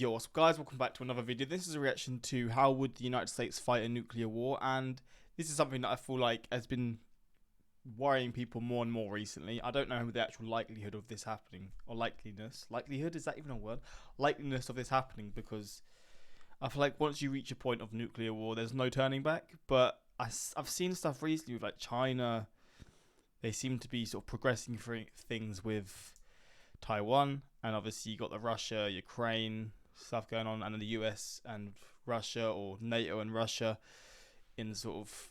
Yo, so guys, welcome back to another video. This is a reaction to how would the United States fight a nuclear war, and this is something that I feel like has been worrying people more and more recently. I don't know the actual likelihood of this happening, or likelihood, is that even a word? Likeliness of this happening, because I feel like once you reach a point of nuclear war, there's no turning back. But I've seen stuff recently with like China. They seem to be sort of progressing through things with Taiwan, and obviously you got the Russia, Ukraine stuff going on, and then the US and Russia, or NATO and Russia, in sort of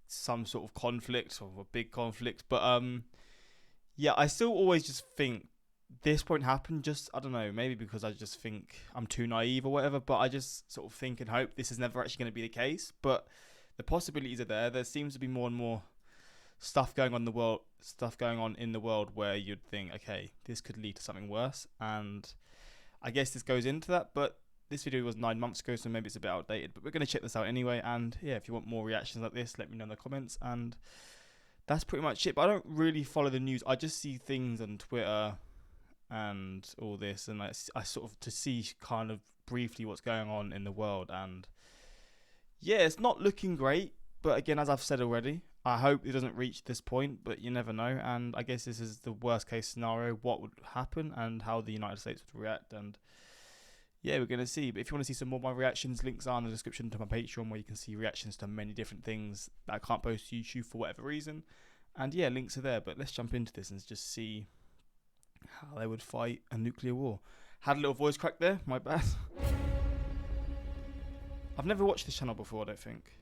some sort of conflict, or a big conflict. But yeah, I still always just think this won't happen. Just, I don't know, maybe because I just think I'm too naive or whatever, but I just sort of think and hope this is never actually going to be the case. But the possibilities are there. There seems to be more and more stuff going on in the world where you'd think, okay, this could lead to something worse, and I guess this goes into that. But this video was 9 months ago, so maybe it's a bit outdated, but we're going to check this out anyway. And yeah, if you want more reactions like this, let me know in the comments. And that's pretty much it. But I don't really follow the news. I just see things on Twitter and all this, and I sort of to see kind of briefly what's going on in the world. And yeah, it's not looking great, but again, as I've said already, I hope it doesn't reach this point, but you never know. And I guess this is the worst case scenario, what would happen and how the United States would react. And yeah, we're going to see. But if you want to see some more of my reactions, links are in the description to my Patreon, where you can see reactions to many different things that I can't post to YouTube for whatever reason. And yeah, links are there. But let's jump into this and just see how they would fight a nuclear war. Had a little voice crack there, my bad. I've never watched this channel before, I don't think.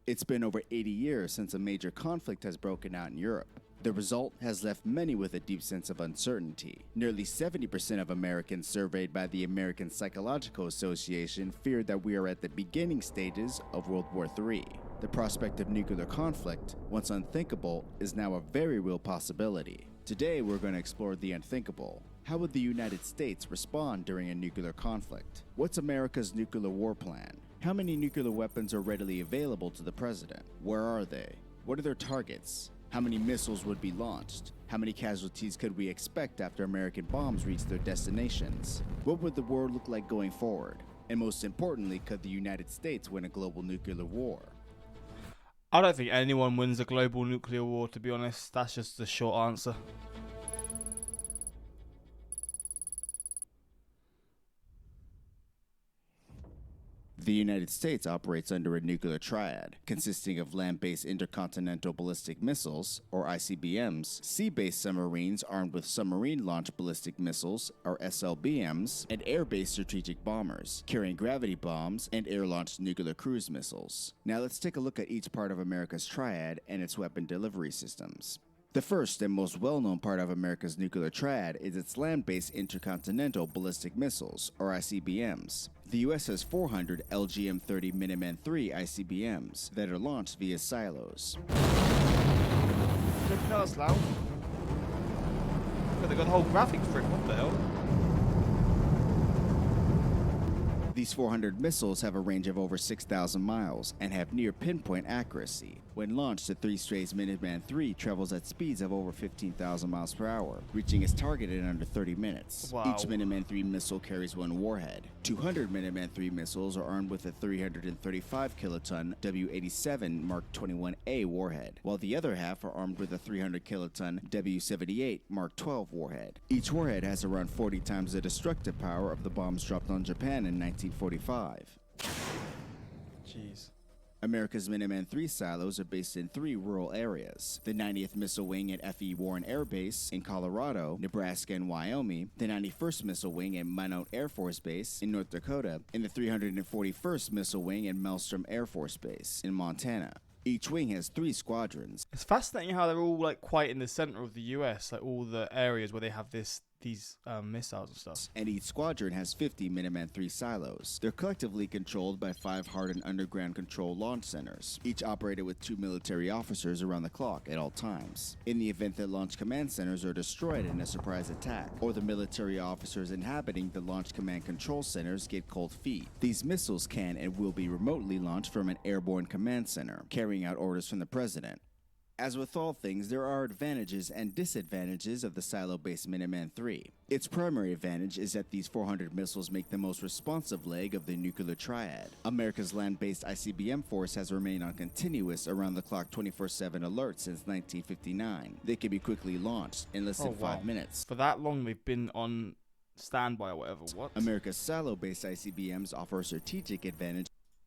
It's been over 80 years since a major conflict has broken out in Europe. The result has left many with a deep sense of uncertainty. Nearly 70% of Americans surveyed by the American Psychological Association feared that we are at the beginning stages of World War III. The prospect of nuclear conflict, once unthinkable, is now a very real possibility. Today we're going to explore the unthinkable. How would the United States respond during a nuclear conflict? What's America's nuclear war plan? How many nuclear weapons are readily available to the president? Where are they? What are their targets? How many missiles would be launched? How many casualties could we expect after American bombs reach their destinations? What would the world look like going forward? And most importantly, could the United States win a global nuclear war? I don't think anyone wins a global nuclear war, to be honest. That's just the short answer. The United States operates under a nuclear triad, consisting of land-based intercontinental ballistic missiles, or ICBMs, sea-based submarines armed with submarine-launched ballistic missiles, or SLBMs, and air-based strategic bombers, carrying gravity bombs and air-launched nuclear cruise missiles. Now let's take a look at each part of America's triad and its weapon delivery systems. The first and most well-known part of America's nuclear triad is its land-based intercontinental ballistic missiles, or ICBMs. The US has 400 LGM-30 Minuteman III ICBMs that are launched via silos. That's loud. But they got a whole graphics for it, what the hell? These 400 missiles have a range of over 6,000 miles and have near pinpoint accuracy. When launched, the three-stage Minuteman III travels at speeds of over 15,000 miles per hour, reaching its target in under 30 minutes. Wow. Each Minuteman III missile carries one warhead. 200 Minuteman III missiles are armed with a 335 kiloton W-87 Mark 21A warhead, while the other half are armed with a 300 kiloton W-78 Mark 12 warhead. Each warhead has around 40 times the destructive power of the bombs dropped on Japan in 1945. Jeez. America's Minuteman III silos are based in 3 rural areas: the 90th Missile Wing at F.E. Warren Air Base in Colorado, Nebraska, and Wyoming, the 91st Missile Wing at Minot Air Force Base in North Dakota, and the 341st Missile Wing at Maelstrom Air Force Base in Montana. Each wing has 3 squadrons. It's fascinating how they're all like quite in the center of the US, like all the areas where they have these missiles and stuff. And each squadron has 50 Minuteman III silos. They're collectively controlled by 5 hardened underground control launch centers, each operated with 2 military officers around the clock at all times. In the event that launch command centers are destroyed in a surprise attack, or the military officers inhabiting the launch command control centers get cold feet, these missiles can and will be remotely launched from an airborne command center, carrying out orders from the president. As with all things, there are advantages and disadvantages of the silo-based Minuteman III. Its primary advantage is that these 400 missiles make the most responsive leg of the nuclear triad. America's land-based ICBM force has remained on continuous around-the-clock 24/7 alert since 1959. They can be quickly launched in less than 5 minutes. For that long, they've been on standby or whatever. What? America's silo-based ICBMs offer a strategic advantage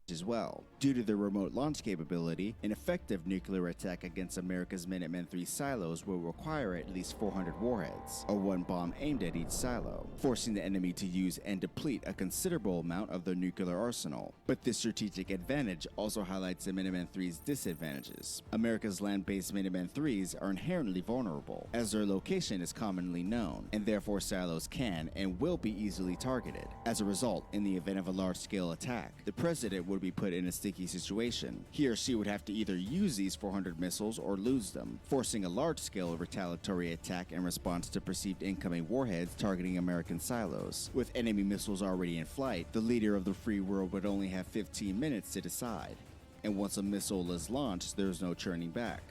as well. Due to their remote launch capability, an effective nuclear attack against America's Minuteman III silos will require at least 400 warheads, or one bomb aimed at each silo, forcing the enemy to use and deplete a considerable amount of their nuclear arsenal. But this strategic advantage also highlights the Minuteman III's disadvantages. America's land-based Minuteman IIIs are inherently vulnerable, as their location is commonly known, and therefore silos can and will be easily targeted. As a result, in the event of a large-scale attack, the president would be put in a sticky situation. He or she would have to either use these 400 missiles or lose them, forcing a large-scale retaliatory attack in response to perceived incoming warheads targeting American silos. With enemy missiles already in flight, the leader of the free world would only have 15 minutes to decide. And once a missile is launched, there's no turning back.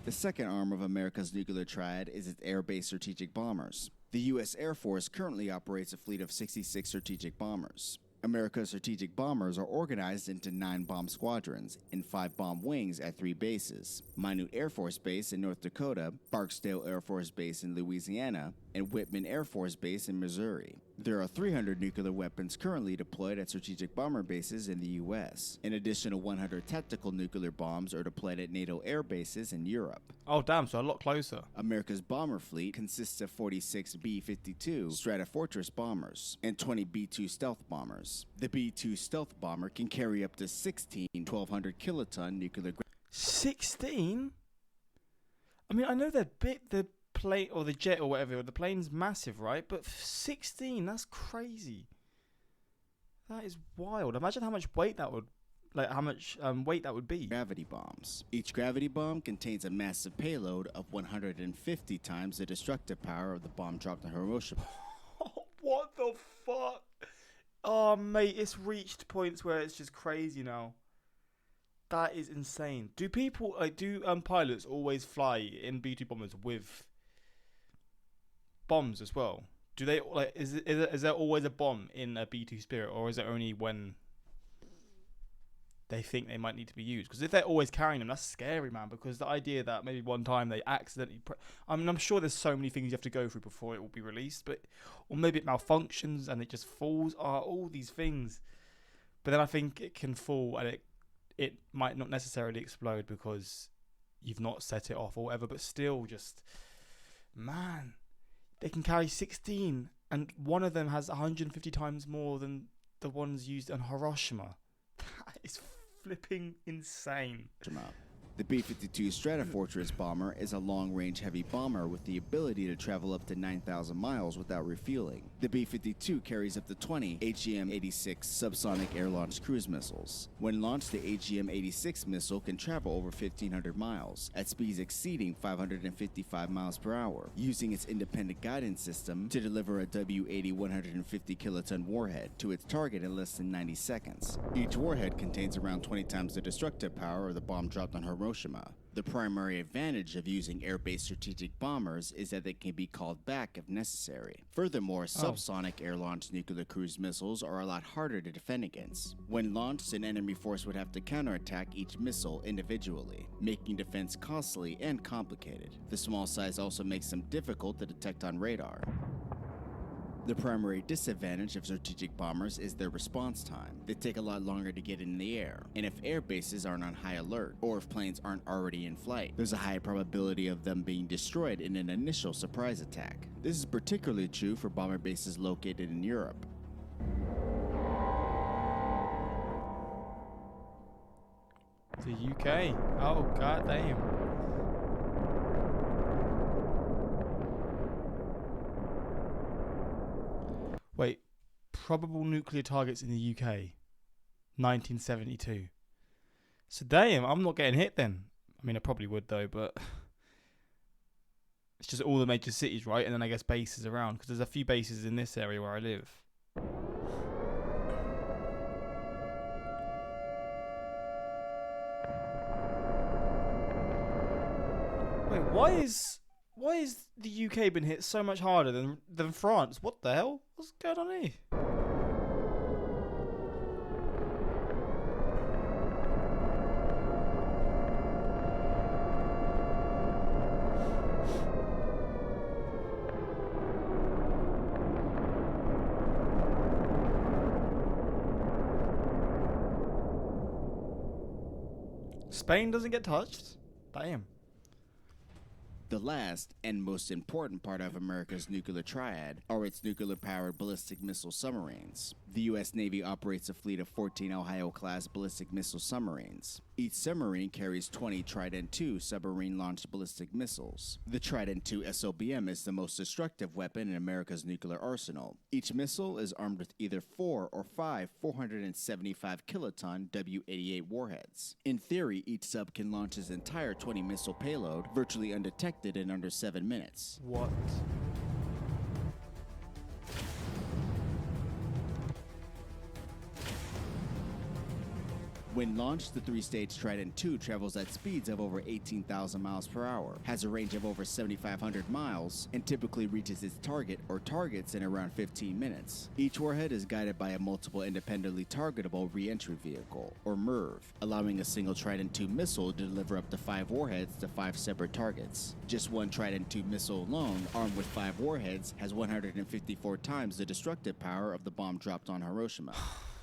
The second arm of America's nuclear triad is its air-based strategic bombers. The U.S. Air Force currently operates a fleet of 66 strategic bombers. America's strategic bombers are organized into 9 bomb squadrons and 5 bomb wings at 3 bases: Minot Air Force Base in North Dakota, Barksdale Air Force Base in Louisiana, and Whitman Air Force Base in Missouri. There are 300 nuclear weapons currently deployed at strategic bomber bases in the U.S. An additional 100 tactical nuclear bombs are deployed at NATO air bases in Europe. Oh, damn, so a lot closer. America's bomber fleet consists of 46 B-52 Stratofortress bombers and 20 B-2 stealth bombers. The B-2 stealth bomber can carry up to 16 1,200 kiloton nuclear 16? I mean, I know they're big, the plane or the jet or whatever, the plane's massive, right? But 16, that's crazy. That is wild. Imagine how much weight that would, weight that would be. Gravity bombs. Each gravity bomb contains a massive payload of 150 times the destructive power of the bomb dropped on Hiroshima. What the fuck? Oh, mate, it's reached points where it's just crazy now. That is insane. Do people, pilots always fly in B-2 bombers with bombs as well? Do they, is there always a bomb in a B-2 Spirit, or is it only when they think they might need to be used? Because if they're always carrying them, that's scary, man. Because the idea that maybe one time they accidentally, I'm sure there's so many things you have to go through before it will be released, or maybe it malfunctions and it just falls. All these things. But then I think it can fall and it might not necessarily explode because you've not set it off or whatever. But still, just, man, they can carry 16, and one of them has 150 times more than the ones used on Hiroshima. That is flipping insane. The B-52 Stratofortress bomber is a long-range heavy bomber with the ability to travel up to 9,000 miles without refueling. The B-52 carries up to 20 AGM-86 subsonic air-launched cruise missiles. When launched, the AGM-86 missile can travel over 1,500 miles at speeds exceeding 555 miles per hour, using its independent guidance system to deliver a W-80 150 kiloton warhead to its target in less than 90 seconds. Each warhead contains around 20 times the destructive power of the bomb dropped on Hiroshima. The primary advantage of using air-based strategic bombers is that they can be called back if necessary. Furthermore, subsonic air-launched nuclear cruise missiles are a lot harder to defend against. When launched, an enemy force would have to counterattack each missile individually, making defense costly and complicated. The small size also makes them difficult to detect on radar. The primary disadvantage of strategic bombers is their response time. They take a lot longer to get in the air, and if air bases aren't on high alert, or if planes aren't already in flight, there's a high probability of them being destroyed in an initial surprise attack. This is particularly true for bomber bases located in Europe. The UK? Oh, god damn. Wait, probable nuclear targets in the UK, 1972. So damn, I'm not getting hit then. I mean, I probably would though, but it's just all the major cities, right? And then I guess bases around, because there's a few bases in this area where I live. Wait, why is the UK been hit so much harder than France? What the hell? What's going on here? Spain doesn't get touched? Damn. The last and most important part of America's nuclear triad are its nuclear-powered ballistic missile submarines. The U.S. Navy operates a fleet of 14 Ohio-class ballistic missile submarines. Each submarine carries 20 Trident II submarine-launched ballistic missiles. The Trident II SLBM is the most destructive weapon in America's nuclear arsenal. Each missile is armed with either 4 or 5 475-kiloton W-88 warheads. In theory, each sub can launch its entire 20-missile payload virtually undetected in under 7 minutes. What? When launched, the three-stage Trident II travels at speeds of over 18,000 miles per hour, has a range of over 7,500 miles, and typically reaches its target or targets in around 15 minutes. Each warhead is guided by a multiple independently targetable re-entry vehicle, or MIRV, allowing a single Trident II missile to deliver up to 5 warheads to 5 separate targets. Just one Trident II missile alone, armed with 5 warheads, has 154 times the destructive power of the bomb dropped on Hiroshima.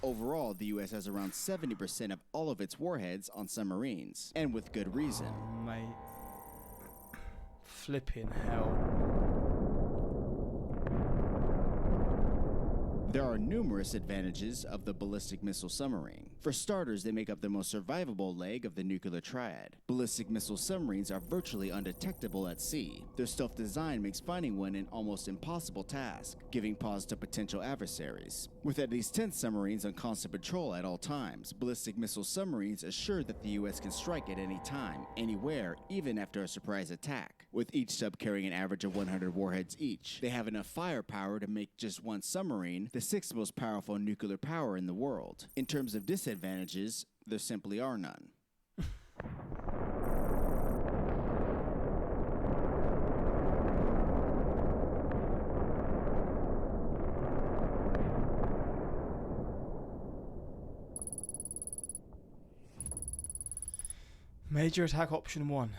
Overall, the U.S. has around 70% of all of its warheads on submarines, and with good reason. Oh, mate. Flipping hell. There are numerous advantages of the ballistic missile submarine. For starters, they make up the most survivable leg of the nuclear triad. Ballistic missile submarines are virtually undetectable at sea. Their stealth design makes finding one an almost impossible task, giving pause to potential adversaries. With at least 10 submarines on constant patrol at all times, ballistic missile submarines assure that the U.S. can strike at any time, anywhere, even after a surprise attack. With each sub carrying an average of 100 warheads each, they have enough firepower to make just one submarine the 6th most powerful nuclear power in the world. In terms of disadvantages, there simply are none. Major attack option 1.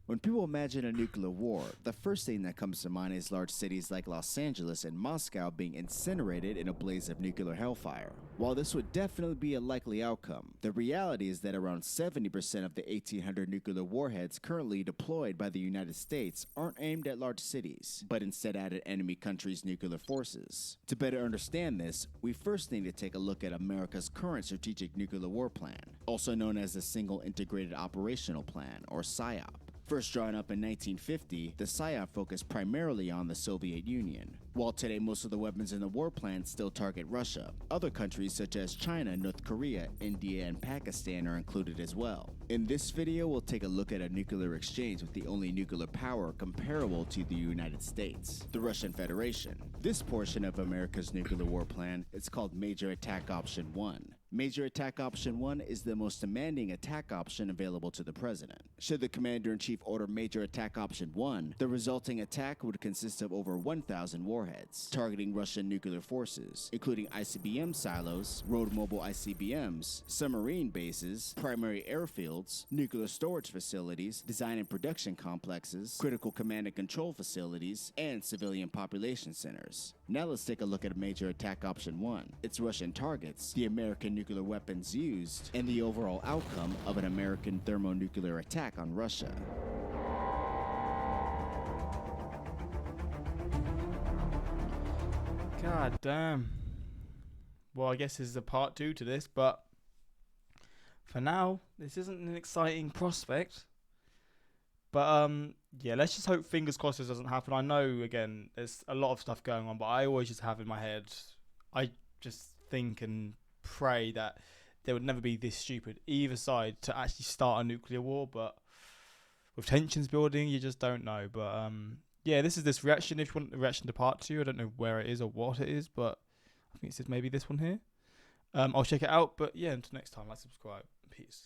When people imagine a nuclear war, the first thing that comes to mind is large cities like Los Angeles and Moscow being incinerated in a blaze of nuclear hellfire. While this would definitely be a likely outcome, the reality is that around 70% of the 1,800 nuclear warheads currently deployed by the United States aren't aimed at large cities, but instead at enemy countries' nuclear forces. To better understand this, we first need to take a look at America's current Strategic Nuclear War Plan, also known as the Single Integrated Operational Plan, or SIOP. First drawn up in 1950, the SIOP focused primarily on the Soviet Union. While today most of the weapons in the war plan still target Russia, other countries such as China, North Korea, India, and Pakistan are included as well. In this video, we'll take a look at a nuclear exchange with the only nuclear power comparable to the United States, the Russian Federation. This portion of America's nuclear war plan is called Major Attack Option 1. Major Attack Option 1 is the most demanding attack option available to the president. Should the Commander-in-Chief order Major Attack Option 1, the resulting attack would consist of over 1,000 warheads, targeting Russian nuclear forces, including ICBM silos, road mobile ICBMs, submarine bases, primary airfields, nuclear storage facilities, design and production complexes, critical command and control facilities, and civilian population centers. Now let's take a look at Major Attack Option 1, its Russian targets, the American nuclear weapons used, and the overall outcome of an American thermonuclear attack on Russia. God damn. Well, I guess this is a part 2 to this, but for now, this isn't an exciting prospect. But yeah, let's just hope, fingers crossed, this doesn't happen. I know, again, there's a lot of stuff going on, but I always just have in my head, I just think and pray that there would never be this stupid, either side, to actually start a nuclear war. But with tensions building, you just don't know. But yeah, this is this reaction. If you want the reaction to part 2, I don't know where it is or what it is, but I think it says maybe this one here. I'll check it out. But yeah, until next time, like, subscribe. Peace.